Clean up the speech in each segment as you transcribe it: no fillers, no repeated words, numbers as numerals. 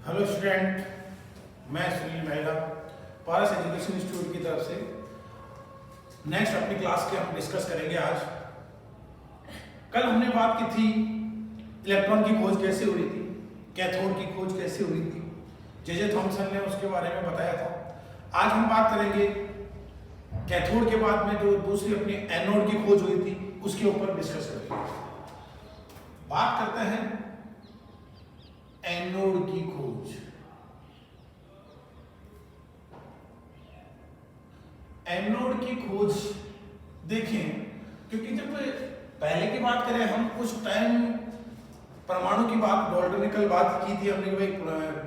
Hello student, मैं सुनील मेहरा पारस education institute की तरफ से नेक्स्ट अपनी क्लास के हम डिस्कस करेंगे आज। कल हमने बात की थी इलेक्ट्रॉन की खोज कैसे हो रही थी, कैथोड की खोज कैसे हो रही थी, जे थॉमसन ने उसके बारे में बताया था। आज हम बात करेंगे कैथोड के बाद में जो दूसरी अपनी एनोड की खोज हुई थी उसके ऊपर डिस्कस करेंगे। बात करते हैं एनोड की खोज। एनोड की खोज देखें, क्योंकि जब पहले की बात करें हम उस टाइम परमाणु की बात, डाल्टनिकल बात की थी हमने, भाई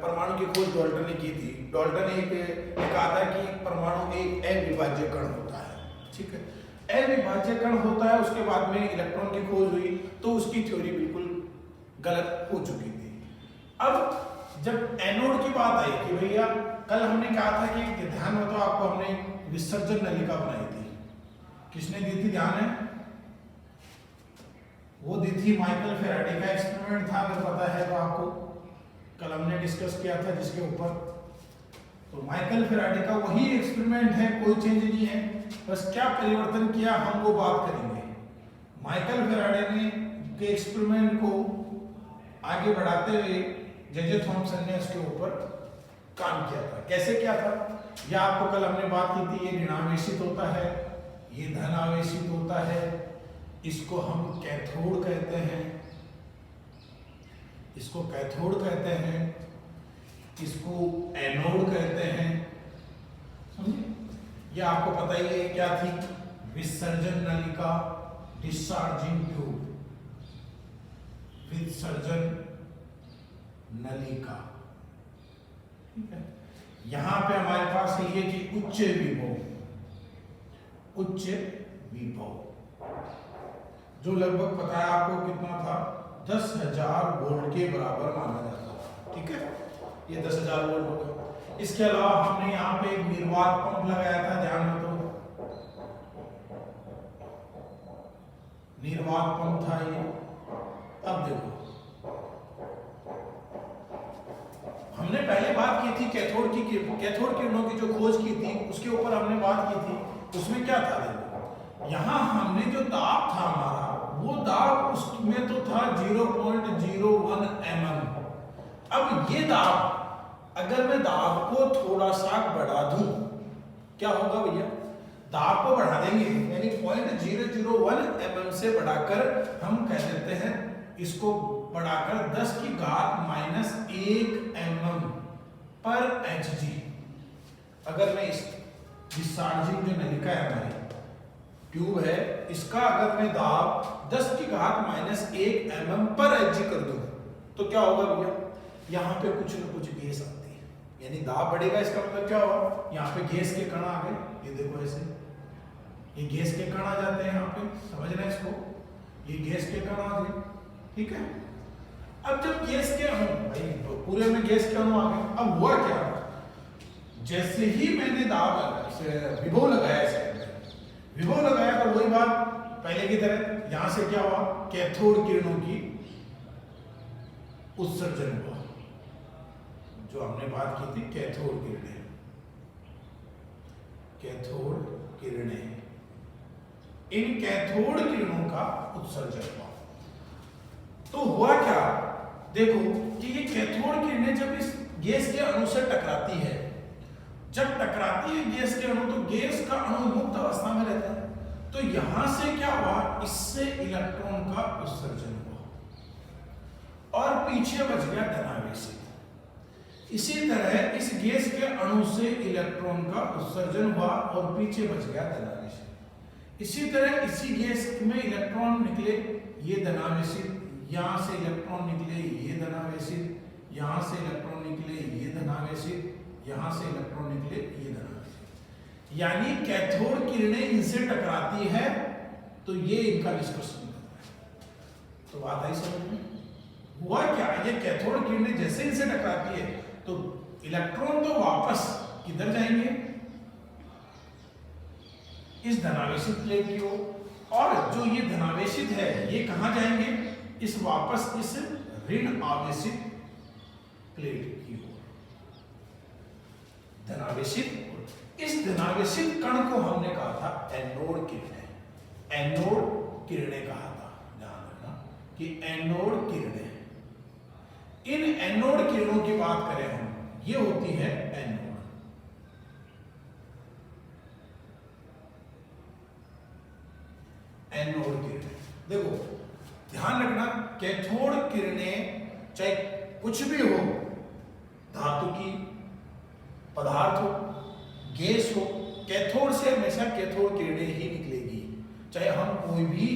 परमाणु की खोज डाल्टन ने की थी। डाल्टन ने कहा था कि परमाणु एक अविभाज्य कण होता है, ठीक है, अविभाज्य कण होता है। उसके बाद में इलेक्ट्रॉन की खोज हुई तो उसकी थ्योरी बिल्कुल गलत हो चुकी थी। अब जब एनोड की बात आई कि भैया कल हमने कहा था कि ध्यान में, तो आपको हमने विसर्जन नलिका बनाई थी। किसने दी थी, ध्यान है? वो दी थी माइकल फेराडे का एक्सपेरिमेंट था, अगर पता है तो आपको, कल हमने डिस्कस किया था जिसके ऊपर। तो माइकल फेराडे का वही एक्सपेरिमेंट है, कोई चेंज नहीं है, बस क्या परिवर्तन किया हम वो बात करेंगे। माइकल फेराडे ने के एक्सपेरिमेंट को आगे बढ़ाते हुए जे थॉमसन ने उसके ऊपर काम किया था। कैसे किया था यह आपको कल हमने बात की थी। ये ऋणावेशित होता है, ये धनावेशित होता है, इसको हम कैथोड कहते हैं, इसको कैथोड कहते हैं, इसको एनोड कहते हैं। समझे? ये आपको पता ही है क्या थी, विसर्जन नलिका, डिस्चार्जिंग ट्यूब, विसर्जन नलिका, ठीक है। यहां पे हमारे पास है ये कि उच्च विभव जो लगभग पता है आपको कितना था, 10,000 वोल्ट के बराबर माना जाता था, ठीक है। ये 10,000 वोल्ट हो गया। इसके अलावा हमने यहाँ पे एक निर्वात पंप लगाया था, ध्यान में, तो निर्वात पंप था ये। अब देखो, हमने पहले बात की थी कैथोड किरणों की जो खोज की थी उसके ऊपर हमने बात की थी। उसमें क्या था, देखो यहां हमने जो दाब था हमारा, वो दाब उसमें तो था 0.01 mm। अब ये दाब, अगर मैं दाब को थोड़ा सा बढ़ा दूं, क्या होगा भैया, दाब को बढ़ा देंगे, यानी 0.001 mm से बढ़ाकर हम कह देते हैं, इसको बढ़ाकर 10 की घात -1 mm पर Hg। अगर मैं इस डिस्चार्जिंग जो नलिका है, हमारी ट्यूब है, इसका अगर मैं दाब 10 की घात -1 mm पर Hg कर दूं तो क्या होगा भैया, यहाँ पे कुछ न कुछ गैस आती है, यानी दाब बढ़ेगा। इसका मतलब क्या होगा, यहाँ पे गैस के कण आ गए, ये देखो ऐसे, ये गैस के कण आ जाते हैं यहाँ पे, समझना इसको, ये गैस के कण आ गए, ठीक है। अब जब गैस के अणु, भाई पूरे में गैस के अणु आ गए, अब हुआ क्या, जैसे ही मैंने विभव लगाया, विभव लगाया तो वही बात पहले की तरह, यहां से क्या हुआ, कैथोड किरणों की उत्सर्जन हुआ। जो हमने बात की थी कैथोड किरणें, इन कैथोड किरणों का उत्सर्जन हुआ। तो हुआ क्या, देखो कि ये कैथोड किरणें जब इस गैस के अणु से टकराती है, जब टकराती है गैस के अणु, तो गैस का अणु मुक्त अवस्था में रहता है, तो यहां से क्या हुआ, इससे इलेक्ट्रॉन का उत्सर्जन हुआ और पीछे बच गया धनावेशित। इसी तरह इस गैस के अणु से इलेक्ट्रॉन का उत्सर्जन हुआ और पीछे बच गया धनावेशित। इसी तरह इसी गैस में इलेक्ट्रॉन निकले, ये धनावेशित, यहां से इलेक्ट्रॉन निकले, ये धनावेशित, यहां से इलेक्ट्रॉन निकले, ये धनावेशित, यहां से इलेक्ट्रॉन निकले, ये धनावेशित। यानी कैथोड किरणें इनसे टकराती है तो ये इनका निष्कर्षण करता है। तो बात आई समझ में? हुआ क्या, ये कैथोड किरणें जैसे इनसे टकराती है तो इलेक्ट्रॉन तो वापस किधर जाएंगे, इस धनावेशित प्लेट की ओर, और जो ये धनावेशित है ये कहां जाएंगे, इस वापस इस ऋण आवेशित प्लेट की ओर, धनावेशित। इस धनावेशित कण को हमने कहा था एनोड किरणें, एनोड किरणें कहा था। ध्यान रखना कि एनोड किरणें, इन एनोड किरणों की बात करें हम, ये होती है एनोड। एनोड किरणें, देखो ध्यान रखना, कैथोड किरणें चाहे कुछ भी हो, धातु की, पदार्थ हो, गैस हो, कैथोड से हमेशा कैथोड किरणें ही निकलेगी। चाहे हम कोई भी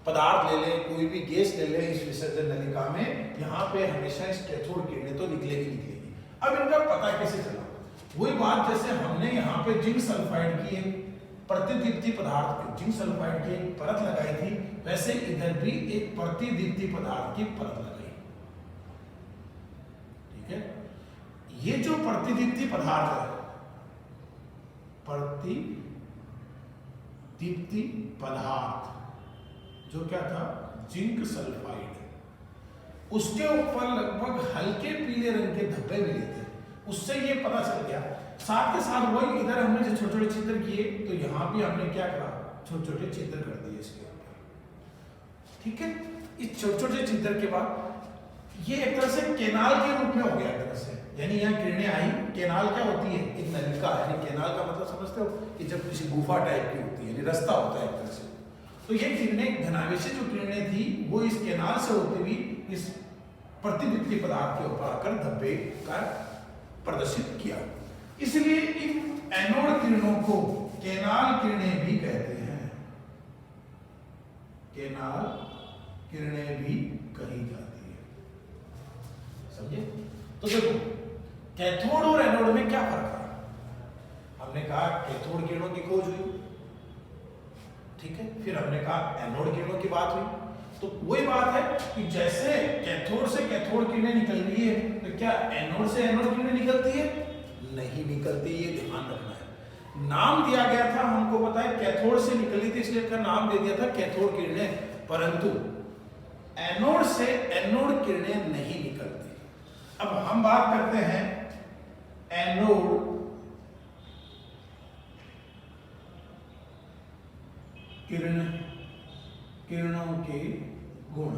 पदार्थ ले लें, कोई भी गैस ले लें इस विसर्जन नलिका में, यहाँ पे हमेशा इस कैथोड किरणें तो निकलेगी। अब इनका पता कैसे चला? वही बात जैसे हमने यहाँ पे जिंक सल्फाइड की एक प्रतिदीप्ति पदार्थ, जिंक सल्फाइड की एक परत लगाई थी, वैसे इधर भी एक प्रतिदीप्ति पदार्थ की परत लगाई। ठीक है, ये जो प्रतिदीप्ति पदार्थ है, प्रतिदीप्ति पदार्थ जो क्या था, जिंक सल्फाइड, उसके ऊपर लगभग हल्के पीले रंग के धब्बे मिले थे। उससे ये पता चल गया, साथ के साथ वही इधर हमने जो छोटे छोटे चित्र किए, तो यहाँ भी हमने क्या करा, छोटे छोटे चित्र कर दिए इसके ऊपर। ठीक है, इस छोटे छोटे चित्र के बाद ये एक तरह से केनाल के रूप में हो गया, एक तरह से, यानी यहाँ किरणें आई। केनाल क्या होती है? एक नलिका, यानी केनाल का मतलब समझते हो कि जब किसी गुफा टाइप की होती है, यानी रास्ता होता है एक तरह से। तो ये किरणें, धनावेशी जो किरणें थी, वो इस केनाल से होते हुए इस प्रतिदीप्ति पदार्थ के ऊपर आकर धब्बे का प्रदर्शित किया। इसलिए इन एनोड किरणों को केनाल किरणें भी कहते हैं, केनाल किरणें भी कही जाती है। समझे? तो देखो, कैथोड और एनोड में क्या फर्क है? हमने कहा कैथोड किरणों की खोज हुई, ठीक है, फिर हमने कहा एनोड किरणों की बात हुई। तो वही बात है कि जैसे कैथोड से कैथोड किरणें निकल रही है, तो क्या एनोड से एनोड किरणें निकलती है? नहीं निकलती, ये ध्यान रखना है। नाम दिया गया था, हमको पता है कैथोड से निकली थी, इसलिए इसका नाम दे दिया था कैथोड किरणें, परंतु एनोड से एनोड किरणें नहीं निकलती। अब हम बात करते हैं एनोड किरणों के गुण।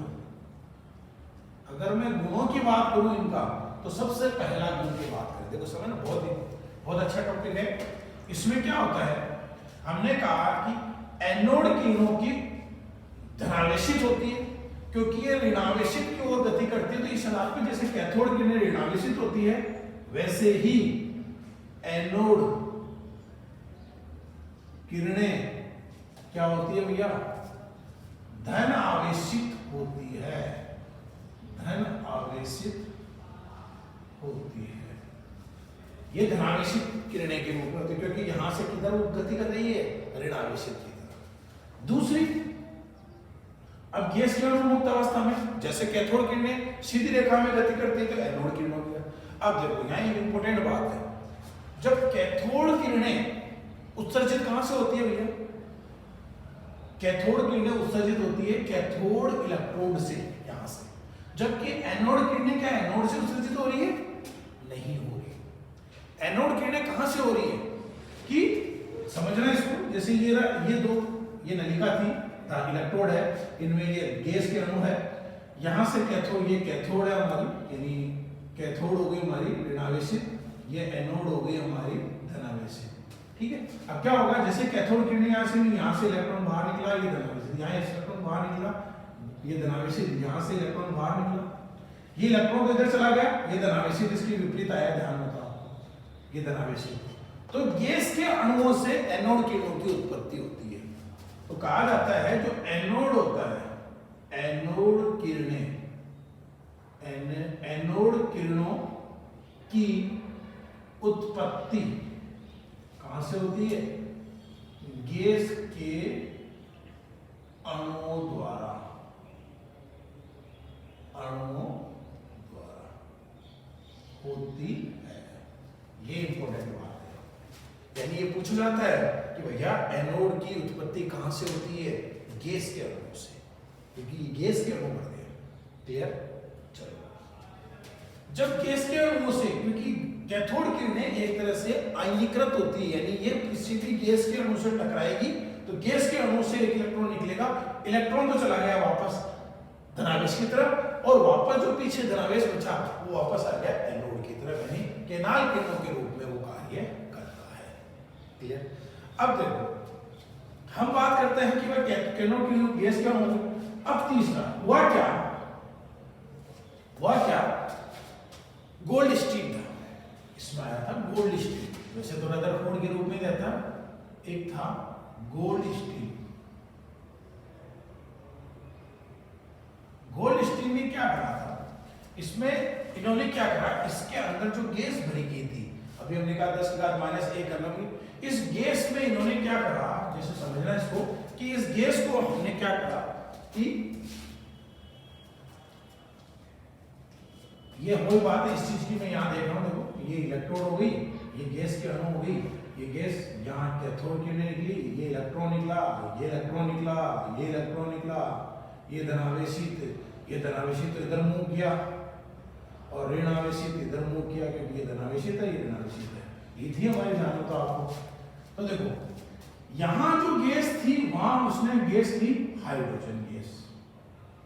अगर मैं गुणों की बात करूं इनका, तो सबसे पहला गुण की बात करें। देखो समय ना, बहुत अच्छा टॉपिक है। इसमें क्या होता है, हमने कहा कि एनोड किरणों की धनावेशित होती है, क्योंकि ये ऋणावेशित की ओर गति करती है। तो इस आधार पर जैसे कैथोड किरणें ऋणावेशित होती है, वैसे ही एनोड किरणें क्या होती है भैया? धन आवेशित होती है, धन आवेशित होती है। ये धनावेशित किरणें के रूप में होती है, क्योंकि यहां से किधर वो गति कर रही है? ऋणावेशित की तरफ। दूसरी, अब गैस किरण मुक्त अवस्था में जैसे कैथोड किरणें सीधी रेखा में गति करती है, तो एनोड किरणों की। अब देखो यहाँ एक इंपॉर्टेंट बात है, जब कैथोड किरणें उत्सर्जित कहां से होती है भैया? कैथोड किरणें उत्सर्जित होती है कैथोड इलेक्ट्रोड से, यहां से। जबकि एनोड किरणें क्या एनोड से उत्सर्जित हो रही है? नहीं हो रही। एनोड किरणें कहां से हो रही है कि समझना इसको, जैसे ये नलिका थी, इलेक्ट्रोड है, इनमें ये गैस के अणु है, यहां से कैथोड, ये कैथोड है हमारी, यानी कैथोड हो गई हमारी ऋणावेशित, ये एनोड हो गई हमारी धनावेशित। ठीक है, अब क्या होगा, जैसे कैथोड किरणें यहाँ से इलेक्ट्रॉन बाहर निकला, ये धनावेशित, यहाँ इलेक्ट्रॉन बाहर निकला, ये धनावेशित, यहाँ से इलेक्ट्रॉन बाहर निकला, ये इलेक्ट्रॉन इधर चला गया, ये धनावेशित, इसकी विपरीत आया, ध्यान बताओ, ये धनावेशित। तो गैस के अणुओं से एनोड किरणों की उत्पत्ति होती है। तो कहा जाता है जो एनोड होता है, एनोड किरणें, एनोड किरणों की उत्पत्ति कहां से होती है? गैस के अणुओं द्वारा, होती है। ये इंपॉर्टेंट बात है, यानी ये पूछा जाता है कि भैया एनोड की उत्पत्ति कहां से होती है? गैस के अणुओं से, क्योंकि ये गैस के अणु बढ़ते हैं। क्लियर? चलो जब गैस के अणुओं से, क्योंकि कैथोड किरणें एक तरह से आयनीकृत होती है, यानी ये किसी भी गैस के अणु से टकराएगी तो गैस के अणु से एक इलेक्ट्रॉन निकलेगा, इलेक्ट्रॉन तो चला गया वापस धनावेश की तरफ और वापस जो पीछे धनावेश बचा वो वापस आ गया एनोड की तरफ, यानी केनाल किरणों के रूप में वो कार्य करता है। क्लियर? अब देखो हम बात करते हैं कि भाई केनोड की गैस क्या होगी। अब तीसरा हुआ क्या गोल्ड स्टील था, इसमें आया था गोल्ड स्टील, वैसे तो रदरफोर्ड के रूप में दिया था, एक था गोल्ड स्टील। गोल्ड स्टील ने क्या करा था, इसमें इन्होंने क्या करा, इसके अंदर जो गैस भरी गई थी, अभी हमने कहा 10⁻⁻1 करना, इस गैस में इन्होंने क्या करा, जैसे समझना इसको कि इस गैस को हमने क्या करा कि ये वही बात है इस चीज की मैं यहां देख रहा हूं, देखो ये इलेक्ट्रोड हो गई, ये गैस के अणु हो गई, ये गैस यहाँ कैथोड किरणें निकली, ये इलेक्ट्रॉन निकला, ये इलेक्ट्रॉन निकला, ये इलेक्ट्रॉन निकला, ये धनावेशित इधर मूव किया और ऋणावेशित इधर मूव किया, क्योंकि ये धनावेशित है, ये ऋणावेशित है। ये थी हमारी जानो तो आपको। तो देखो यहां जो गैस थी वहां उसने गैस ली हाइड्रोजन गैस,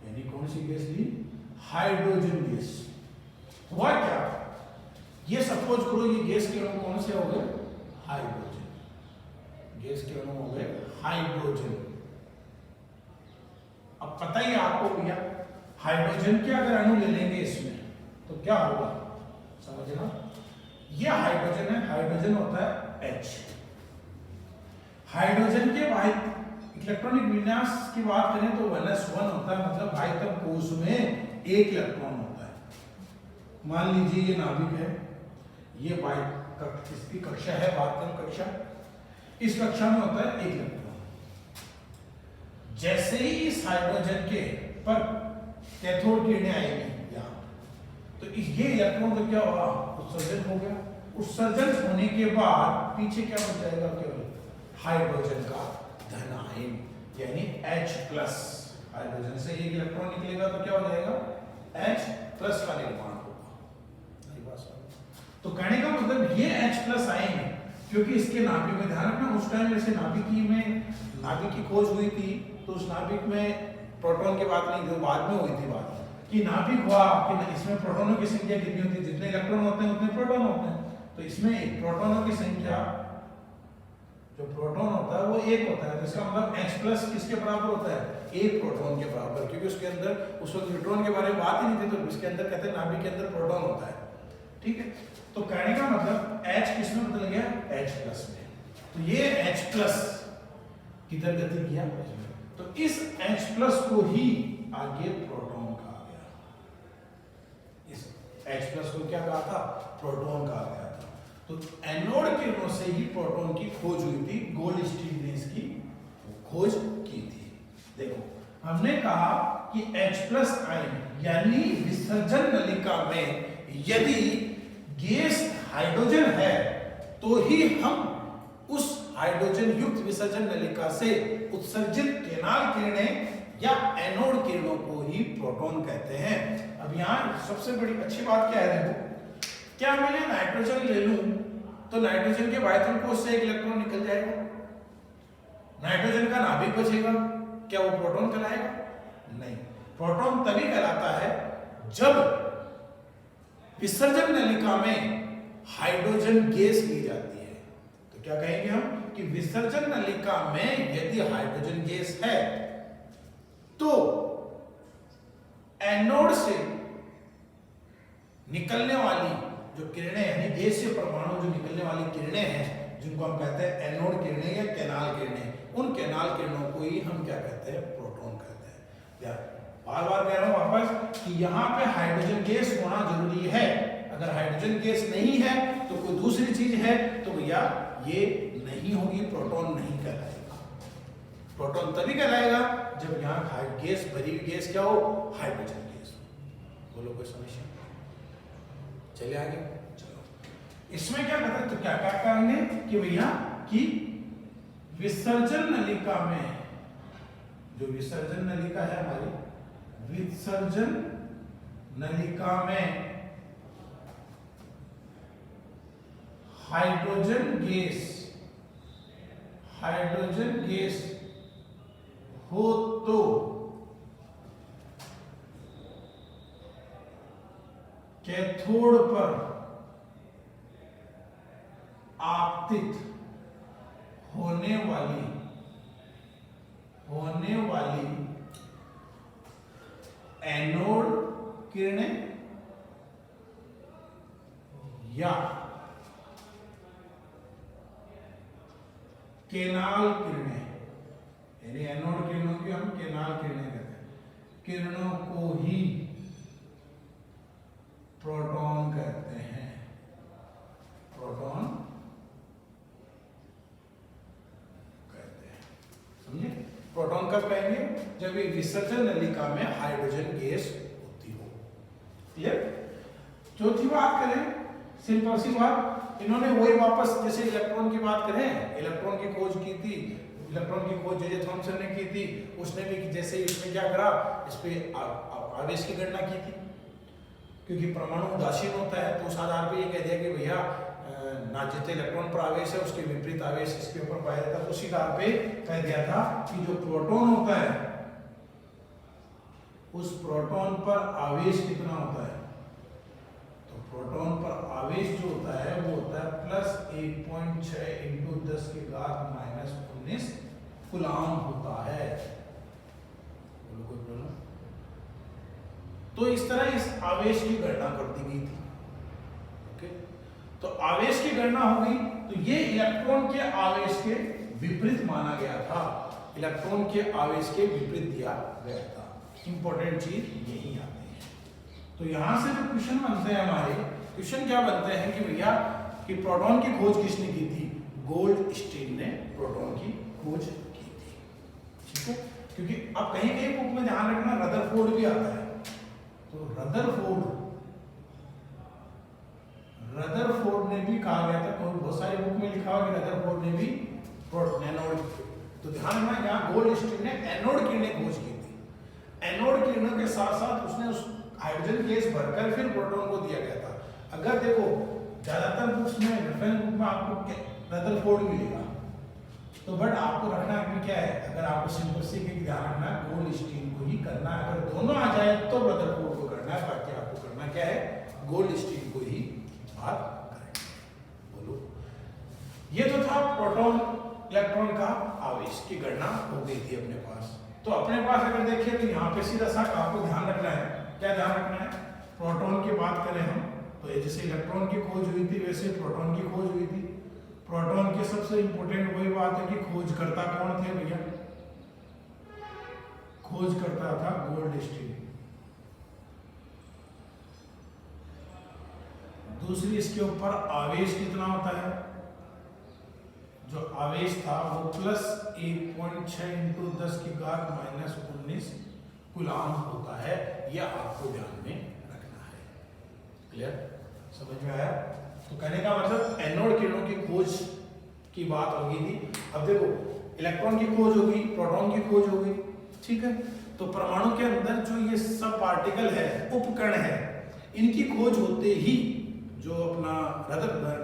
यानी कौन सी गैस ली, हाइड्रोजन गैस। हुआ क्या, ये सपोज करो ये गैस के अणु कौन से हो गए, हाइड्रोजन, गैस के अणु हो गए हाइड्रोजन। अब पता ही आपको भैया हाइड्रोजन के अगर अणु ले लेंगे इसमें तो क्या होगा, समझना, ये हाइड्रोजन है, हाइड्रोजन होता है H। हाइड्रोजन के वाहित इलेक्ट्रॉनिक विन्यास की बात करें तो 1s1 होता है, मतलब वाहितम कोश में एक इलेक्ट्रॉन होता है। मान लीजिए ये नाभिक है, ये इसकी कक्षा है वाहकम कक्षा, इस कक्षा में होता है एक इलेक्ट्रॉन। जैसे ही इस हाइड्रोजन के पर कैथोड किरणें आएंगी यहाँ, तो ये इलेक्ट्रॉन तो क्या होगा, उत्सर्जन हो गया। उत्सर्जन होने के बाद पीछे क्या बच जाएगा, केवल हाइड्रोजन का धन आयन, यानी H+। हाइड्रोजन से एक इलेक्ट्रॉन निकलेगा तो क्या हो जाएगा, H+ का निर्माण होगा। तो कहने का मतलब ये H+ आएंगे, क्योंकि इसके नाभिक में, ध्यान रखना उस टाइम जैसे नाभिक की खोज हुई थी तो उस नाभिक में प्रोटॉन की बात नहीं, जो बाद में हुई थी बात, कि नाभिक हुआ कि इसमें प्रोटॉनों की संख्या कितनी होती है, जितने इलेक्ट्रॉन होते हैं उतने प्रोटॉन होते हैं। तो इसमें प्रोटॉनों की संख्या, जो प्रोटॉन होता है वो एक होता है, तो इसका मतलब H+ किसके बराबर होता है, एक प्रोटॉन के बराबर, क्योंकि उसके अंदर उस वक्त न्यूट्रॉन के बारे में बात ही नहीं थी, तो इसके अंदर कहते हैं नाभिक के अंदर प्रोटॉन होता है। ठीक है, तो कहने का मतलब H किसमें बदल गया, H+ में। तो ये H+ किधर गति किया, तो इस H+ को ही आगे प्रोटॉन कहा गया। इस H+ को क्या कहा था, प्रोटॉन कहा गया था। तो एनोड किरणों से ही प्रोटॉन की खोज हुई थी, गोल्ड स्टील ने इसकी खोज की थी। देखो हमने कहा कि H+ आयन यानी विसर्जन नलिका में यदि गैस हाइड्रोजन है तो ही हम उस हाइड्रोजन युक्त विसर्जन नलिका से उत्सर्जित केनाल किरणें या एनोड किरणों को ही प्रोटॉन कहते हैं। अब यहाँ सबसे बड़ी अच्छी बात क्या है, देखो क्या मैं नाइट्रोजन ले लूं तो नाइट्रोजन के वाहितम कोश से एक इलेक्ट्रॉन निकल जाएगा, नाइट्रोजन का नाभिक बचेगा, क्या वो प्रोटॉन कहलाएगा, नहीं। प्रोटॉन तभी कहलाता है जब विसर्जन नलिका में हाइड्रोजन गैस ली जाती है। तो क्या कहेंगे हम कि विसर्जन नलिका में यदि हाइड्रोजन गैस है तो एनोड से निकलने वाली जो किरणें, यानी गैस से परमाणु जो निकलने वाली किरणें हैं, जिनको हम कहते हैं एनोड किरणें या केनाल किरणें, उन केनाल किरणों को ही हम क्या कहते हैं, प्रोटॉन कहते हैं। बार बार कह रहा हूं वापस कि यहाँ पे हाइड्रोजन गैस होना जरूरी है। अगर हाइड्रोजन गैस नहीं है तो कोई दूसरी चीज है तो भैया ये नहीं होगी, प्रोटॉन नहीं कहलाएगा। प्रोटॉन तभी कहलाएगा जब यहाँ गैस भरी हुई गैस क्या हो, हाइड्रोजन गैस। बोलो कोई समस्या, चलिए आगे चलो। इसमें क्या कहते हैं, तो क्या क्या करेंगे कि भैया कि विसर्जन नलिका में, जो विसर्जन नलिका है हमारी, विसर्जन नलिका में हाइड्रोजन गैस हो तो कैथोड पर आपतित होने वाली एनोड किरणें या केनाल किरणें, यानी एनोड किरणों की हम केनाल किरणें कहते हैं, किरणों को ही प्रोटॉन कहते हैं। प्रोटॉन कहते हैं, समझे? प्रोटॉन कब कहेंगे? जब ये विसर्जन नलिका में हाइड्रोजन गैस होती हो। क्लियर? चौथी बात करें, सिंपल सी बात, इन्होंने वही वापस जैसे इलेक्ट्रॉन की बात करें, इलेक्ट्रॉन की खोज की थी, इलेक्ट्रॉन की खोज जे थॉमसन ने की थी, उसने भी जैसे इसमें क्या करा, इस पे आवेश की गणना की थी, क्योंकि परमाणु उदासीन होता है तो उस आधार पे ये कह दिया कि भैया ना जितने इलेक्ट्रॉन पर आवेश है उसके विपरीत आवेश इसके ऊपर पाया जाता है, तो उसी आधार पे कह दिया था कि जो प्रोटॉन होता है उस प्रोटॉन पर आवेश कितना होता है, तो प्रोटॉन पर आवेश जो होता है वो होता है +1.6 × 10⁻⁻19 कूलाम होता है। बोलो कोई प्रॉब्लम? तो इस तरह इस आवेश की गणना कर दी गई थी। ओके, तो आवेश की गणना हो गई, तो ये इलेक्ट्रॉन के आवेश के विपरीत माना गया था, इलेक्ट्रॉन के आवेश के विपरीत दिया गया था। इंपॉर्टेंट चीज यही आती है। तो यहां से जो क्वेश्चन बनते हैं हमारे, क्वेश्चन क्या बनते हैं कि भैया कि प्रोटॉन की खोज किसने की थी? गोल्डस्टीन ने प्रोटॉन की खोज की थी। ठीक है, क्योंकि अब कहीं कहीं बुक में ध्यान रखना रदरफोर्ड भी आता है, तो रदरफोर्ड ने भी कहा गया था, बहुत सारे बुक में लिखा हुआ कि रदरफोर्ड ने भी एनोड, तो ध्यान रखना यहाँ गोल्डस्टीन ने एनोड किरणें खोज की थी। एनोड किरणों के साथ साथ उसने उस हाइड्रोजन गैस भरकर फिर प्रोटॉन को दिया गया था। अगर देखो ज्यादातर बुक्स में, रेफरेंस बुक में आपको रदरफोर्ड मिलेगा, तो बट आपको रखना है क्या है, अगर आपको सिंपल सी के ध्यान रखना है गोल्डस्टीन को ही करना है, अगर दोनों आ जाए तो रदरफोर्ड को करना है, बाकी आपको करना क्या है, गोल्डस्टीन को ही बात करेंगे। बोलो, ये तो था प्रोटॉन इलेक्ट्रॉन का आवेश की गणना हो गई थी अपने पास। तो अपने पास अगर देखिए तो यहाँ पे सीधा सा आपको ध्यान रखना है, क्या ध्यान रखना है, प्रोटॉन की बात करें हम तो जैसे इलेक्ट्रॉन की खोज हुई थी वैसे प्रोटॉन की खोज हुई थी। प्रोटॉन की सबसे इंपॉर्टेंट वही बात है कि खोजकर्ता कौन थे भैया? खोजकर्ता था गोल्डस्टीन। दूसरी, इसके ऊपर आवेश कितना होता है? जो आवेश था वो +1.6 × 10⁻⁻19 कूलाम होता है, यह आपको ध्यान में रखना है। क्लियर? समझ में आया? तो कहने का मतलब एनोड किरणों की खोज की बात हो गई थी। अब देखो इलेक्ट्रॉन की खोज होगी, प्रोटॉन की खोज होगी, ठीक है, तो परमाणु के अंदर जो ये सब पार्टिकल है, उपकण है, इनकी खोज होते ही जो अपना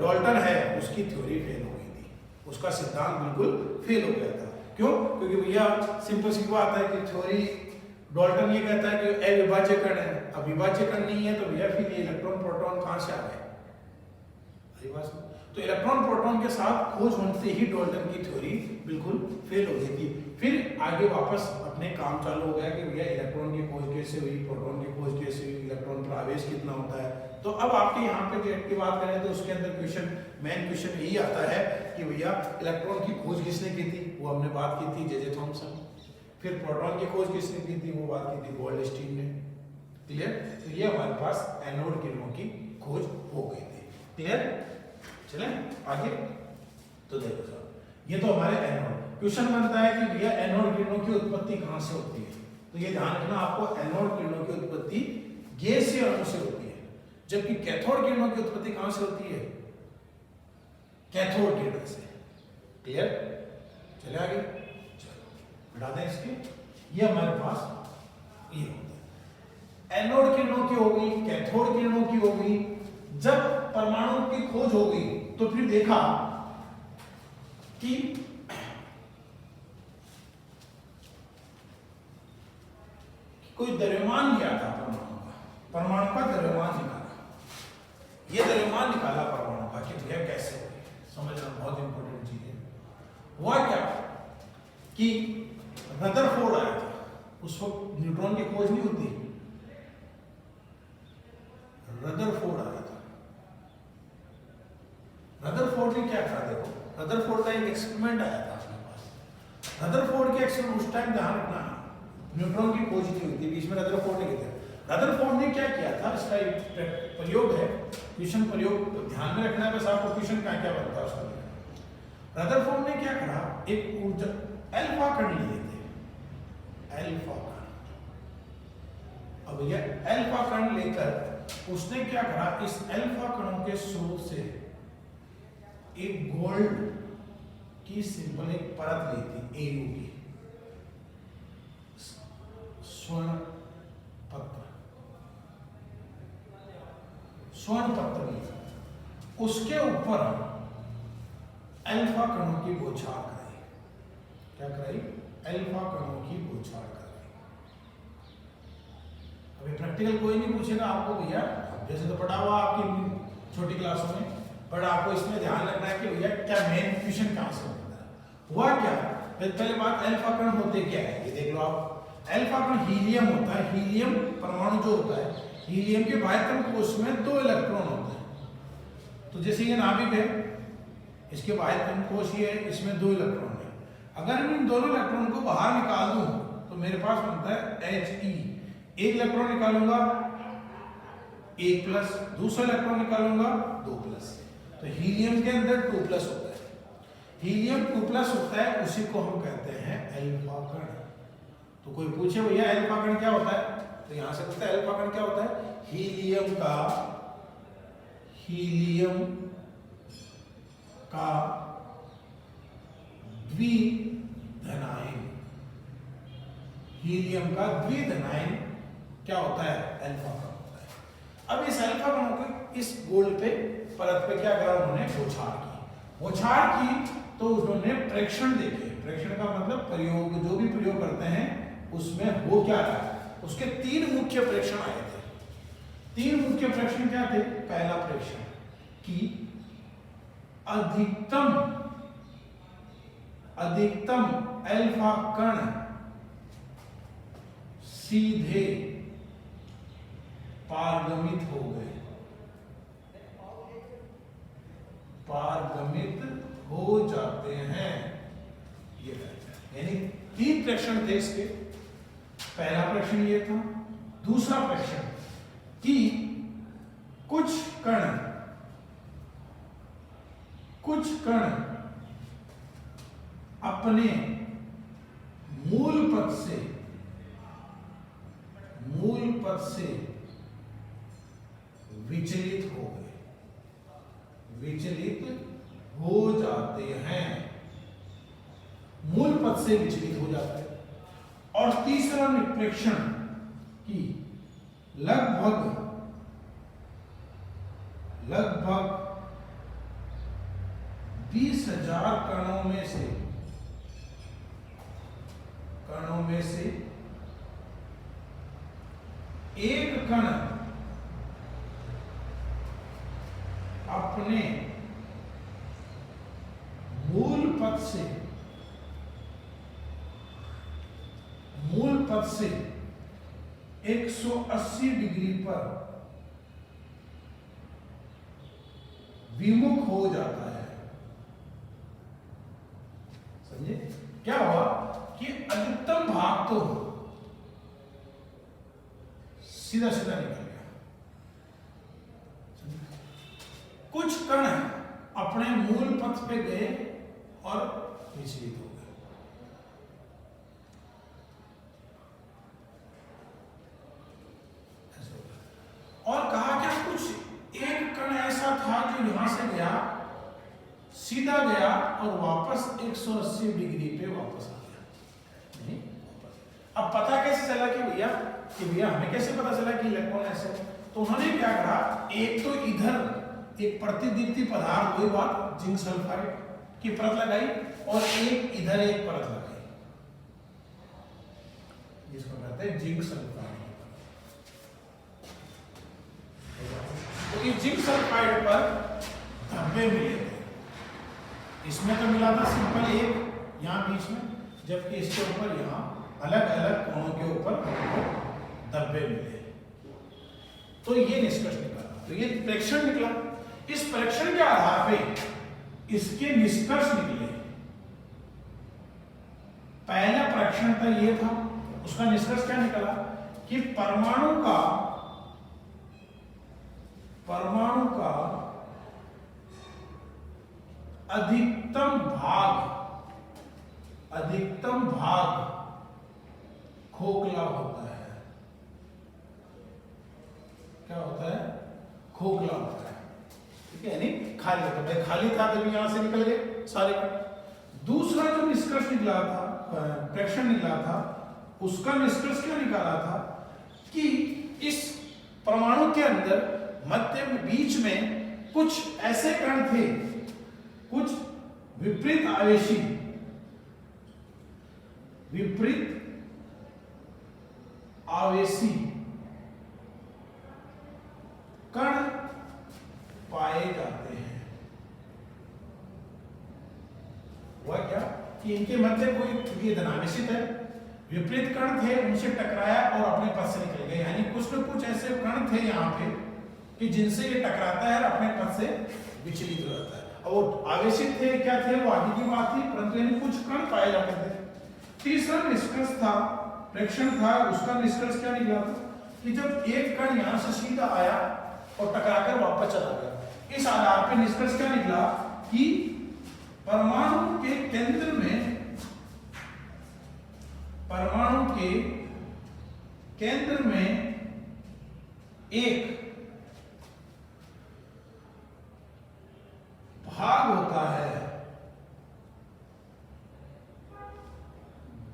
डाल्टन है उसकी थ्योरी फेल हो गई थी, उसका सिद्धांत बिल्कुल फेल हो गया था। क्यों? क्योंकि भैया सिंपल सी बात है कि थ्योरी डाल्टन ये कहता है कि अविभाज्य कण है, अविभाज्य कण नहीं है, तो भैया फिर ये इलेक्ट्रॉन प्रोटॉन कहां से आ गए? तो इलेक्ट्रॉन प्रोटॉन के साथ खोज होने ही डाल्टन की थ्योरी बिल्कुल फेल हो गई थी। फिर आगे वापस अपने काम चालू हो गया कि भैया इलेक्ट्रॉन की खोज कैसे हुई, प्रोटॉन की खोज कैसे हुई, इलेक्ट्रॉन पर आवेश कितना होता है। तो अब आपके यहाँ पे जेट की बात करें तो उसके अंदर क्वेश्चन, मेन क्वेश्चन यही आता है कि भैया इलेक्ट्रॉन की खोज किसने की थी? वो हमने बात की थी जे थॉमसन। फिर प्रोटॉन की खोज किसने की थी? वो बात की थी गोल्डस्टीन ने। क्लियर? तो ये हमारे पास एनोड किरणों की खोज हो गई थी। क्लियर? चलें आगे। तो देखो सर, ये तो हमारे एनोड। क्वेश्चन बनता है कि भैया एनोड किरणों की उत्पत्ति कहां से होती है? तो ये ध्यान रखना आपको, एनोड किरणों की उत्पत्ति गैसीय अणु से होती है, जबकि कैथोड किरणों की उत्पत्ति कहां से होती है? कैथोड किरण से। क्लियर? चले आगे, चलो हटा दें इसके। ये हमारे पास ये होता है, एनोड किरणों की हो गई, कैथोड किरणों की हो गई। जब परमाणु की खोज हो गई तो फिर देखा कि कोई द्रव्यमान लिया था परमाणु का द्रव्यमान निकाला। ये द्रव्यमान निकाला परमाणु का कि भैया कैसे हो, समझना बहुत इंपॉर्टेंट चीज है। हुआ क्या कि रदरफोर्ड आया था, उस वक्त न्यूट्रॉन की खोज नहीं होती, रदरफोर्ड आया था। रदरफोर्ड ने क्या करा, देखो रदरफोर्ड का एक एक्सपेरिमेंट आया था अपने पास। रदरफोर्ड के एक्सपेरिमेंट उस टाइम ध्यान रखना, न्यूट्रॉन की खोज नहीं हुई थी, बीच में रदरफोर्ड ने किया। रदरफोर्ड ने क्या किया था, इसका एक प्रयोग है, क्वेश्चन प्रयोग ध्यान में रखना है, बस आपको क्वेश्चन क्या क्या बनता है उसका। रदरफोर्ड ने क्या करा, एक ऊर्जा अल्फा कण लिए थे, अल्फा कण। अब ये अल्फा कण लेकर उसने क्या करा, इस अल्फा कणों के स्रोत से एक गोल्ड की सिंपल एक परत ली थी, एयू की, स्वर्ण पत्र, स्वर्ण पत्र लिया, उसके ऊपर अल्फा कणों की बौछार कराई। क्या कराई, अल्फा कणों की बौछार कराई। अभी प्रैक्टिकल कोई नहीं पूछेगा आपको भैया, जैसे तो पढ़ा हुआ आपकी छोटी क्लासों में, पर आपको इसमें ध्यान रखना है कि भैया क्या मेन क्वेश्चन कहां से होता है। हुआ क्या, पहले बात अल्फा कण होते क्या है ये देख लो आप। अल्फा कण हीलियम होता है, हीलियम परमाणु जो होता है, हीलियम के बाह्यतम कोश में 2 इलेक्ट्रॉन होते हैं। तो जैसे ये नाभिक है, इसके बाह्यतम कोश ये है, इसमें 2 इलेक्ट्रॉन है। अगर मैं इन दोनों इलेक्ट्रॉन को बाहर निकाल दूं तो मेरे पास बनता है He। एक इलेक्ट्रॉन निकालूंगा 1+, दूसरा इलेक्ट्रॉन निकालूंगा 2+। तो हीलियम के अंदर 2+ होता है, हीलियम 2+ होता है, उसी को हम कहते हैं अल्फा कण। तो कोई पूछे भैया अल्फा कण क्या होता है, तो यहां से पूछता है अल्फा कण क्या होता है, हीलियम का द्विधनायन, हीलियम का द्विधनायन क्या होता है, अल्फा कण होता है। अब इस अल्फा कणों को इस गोल्ड पे परत पे क्या करा, उन्होंने बौछार की तो उन्होंने प्रेक्षण देखे। प्रेक्षण का मतलब प्रयोग, जो भी प्रयोग करते हैं उसमें हो क्या रहा है, उसके 3 मुख्य प्रेक्षण आए थे। 3 मुख्य प्रेक्षण क्या थे, पहला प्रेक्षण कि अधिकतम अल्फा कण सीधे पारगमित हो गए, पारगमित हो जाते हैं, ये यानी 3 प्रेक्षण थे इसके। पहला प्रेक्षण ये था। दूसरा प्रेक्षण कि कुछ कण अपने मूल पद से विचलित हो जाते हैं, मूल पद से विचलित हो जाते हैं। और तीसरा प्रेक्षण कि लगभग 20,000 कणों में से एक कण अपने मूल पद से 180 डिग्री पर विमुख हो जाता है। समझे क्या हुआ कि अधिकतम भाग तो सीधा निकल गया, कुछ कण अपने मूल पथ पे गए और विचलित हो गए। और कहा क्या कुछ एक कण ऐसा था जो यहां से गया, सीधा गया और वापस 180 डिग्री पे वापस आ गया। नहीं अब पता कैसे चला कि भैया हमें कैसे पता चला कि इलेक्ट्रॉन ऐसे है? तो उन्होंने क्या करा, एक तो इधर एक प्रतिदीप्ति पदार्थ, वही बात, जिंक सल्फाइड की परत लगाई और एक इधर एक परत लगाई, जिसको कहते हैं जिंक सल्फाइड। तो इस जिंक सल्फाइड पर धब्बे मिले थे। इसमें तो मिला था सिंपल एक यहाँ बीच में, जबकि इसके ऊपर यहाँ अलग अलग कोणों के ऊपर धब्बे मिले। तो ये निष्कर्ष निकला, तो ये प्रेक्षण निकला। इस परीक्षण के आधार पे इसके निष्कर्ष निकले। पहला परीक्षण था ये था, उसका निष्कर्ष क्या निकला कि परमाणु का अधिकतम भाग खोखला होता है। क्या होता है? खोखला होता है। ठीक है, यानी खाली होता है। खाली था तभी यहां से निकल गए सारे कण। दूसरा जो निष्कर्ष निकला था, प्रेक्षण निकला था, उसका निष्कर्ष क्या निकाला था कि इस परमाणु के अंदर मध्य में बीच में कुछ ऐसे कण थे, कुछ विपरीत आवेशी कण पाए जाते हैं। वह क्या कि इनके मध्य कोई धनावेशित है, विपरीत कण थे, उनसे टकराया और अपने पथ से निकल गए। यानी कुछ न कुछ ऐसे कण थे यहाँ पे कि जिनसे ये टकराता है और अपने पथ से विचलित हो जाता है। और वो आवेशित थे, क्या थे, वो आगे की बात थी, परंतु यानी कुछ कण पाए जाते थे। तीसरा निष्कर्ष था, प्रेक्षण था, उसका निष्कर्ष क्या निकला कि जब एक कण यहां से सीधा आया और टकराकर वापस चला गया, इस आधार पर निष्कर्ष क्या निकला कि परमाणु के केंद्र में एक भाग होता है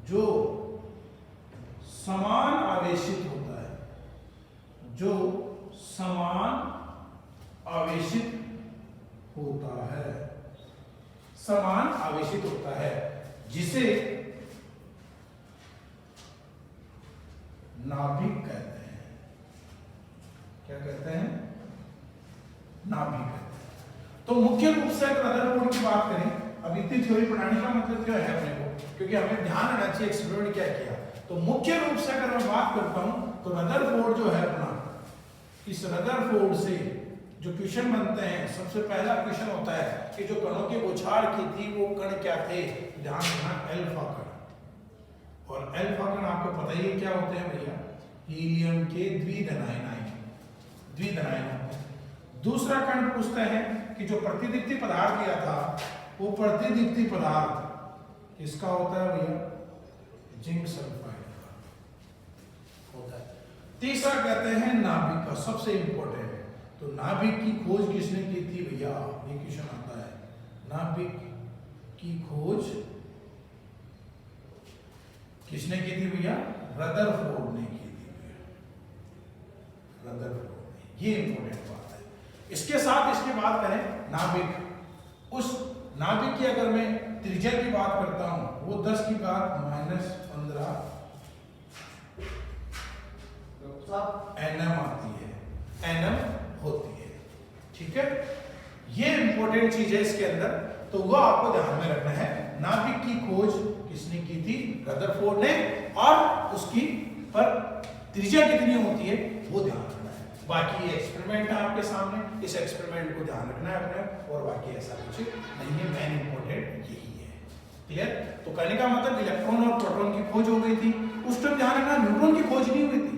जो समान आवेशित होता है, समान आवेशित होता है, जिसे नाभिक कहते हैं। क्या कहते हैं? नाभिक कहते हैं। तो मुख्य रूप से अगर रदरफोर्ड की बात करें, अब इतनी थ्योरी पढ़ाने का मतलब क्या है अपने को, क्योंकि हमें ध्यान रखना चाहिए एक्सपेरिमेंट क्या किया। तो मुख्य रूप से अगर मैं बात करता हूं तो रदरफोर्ड जो है अपना, इस रदरफोर्ड से जो क्वेश्चन बनते हैं, सबसे पहला क्वेश्चन होता है कि जो कणों की बौछार की थी वो कण क्या थे। ध्यान रखना, अल्फा कण। और अल्फा कण आपको पता ही क्या होते हैं भैया, हीलियम के द्विधनायन होते हैं। दूसरा कण पूछते हैं कि जो प्रतिदीप्ति पदार्थ दिया था, वो प्रतिदीप्ति पदार्थ किसका होता है भैया? जिंक सल्फाइड का होता है। तीसरा कहते हैं नाभिक का, सबसे इंपॉर्टेंट। तो नाभिक की खोज किसने की थी भैया? ये क्वेश्चन आता है। नाभिक की खोज किसने की थी भैया? रदरफोर्ड ने की थी भैया, रदरफोर्ड ने। ये इंपॉर्टेंट बात है। इसके साथ इसकी बात करें नाभिक, उस नाभिक की अगर मैं त्रिज्या की बात करता हूं, वो 10 की घात -15 nm आती है, nm होती है। ठीक है, ये इंपॉर्टेंट चीज है इसके अंदर, तो वो आपको ध्यान में रखना है। नाभिक की खोज किसने की थी? रदरफोर्ड ने। और उसकी पर त्रिज्या कितनी होती है वो ध्यान रखना है। बाकी ये एक्सपेरिमेंट है आपके सामने, इस एक्सपेरिमेंट को ध्यान रखना है अपने, और बाकी ऐसा कुछ नहीं है। मेन इंपॉर्टेंट यही है। क्लियर? तो कहने का मतलब इलेक्ट्रॉन और प्रोटॉन की खोज हो गई थी, उस टाइम ध्यान रखना न्यूट्रॉन की खोज नहीं हुई थी,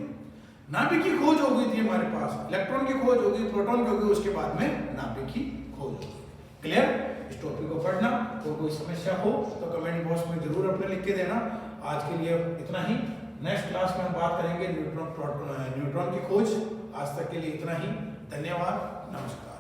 नाभिक की खोज हो गई थी हमारे पास। इलेक्ट्रॉन की खोज हो गई, प्रोटॉन की हो गई, उसके बाद में नाभिक की खोज हो गई। क्लियर? इस टॉपिक को पढ़ना, तो कोई समस्या हो तो कमेंट बॉक्स में जरूर अपने लिख के देना। आज के लिए इतना ही। नेक्स्ट क्लास में हम बात करेंगे न्यूट्रॉन की खोज। आज तक के लिए इतना ही। धन्यवाद, नमस्कार।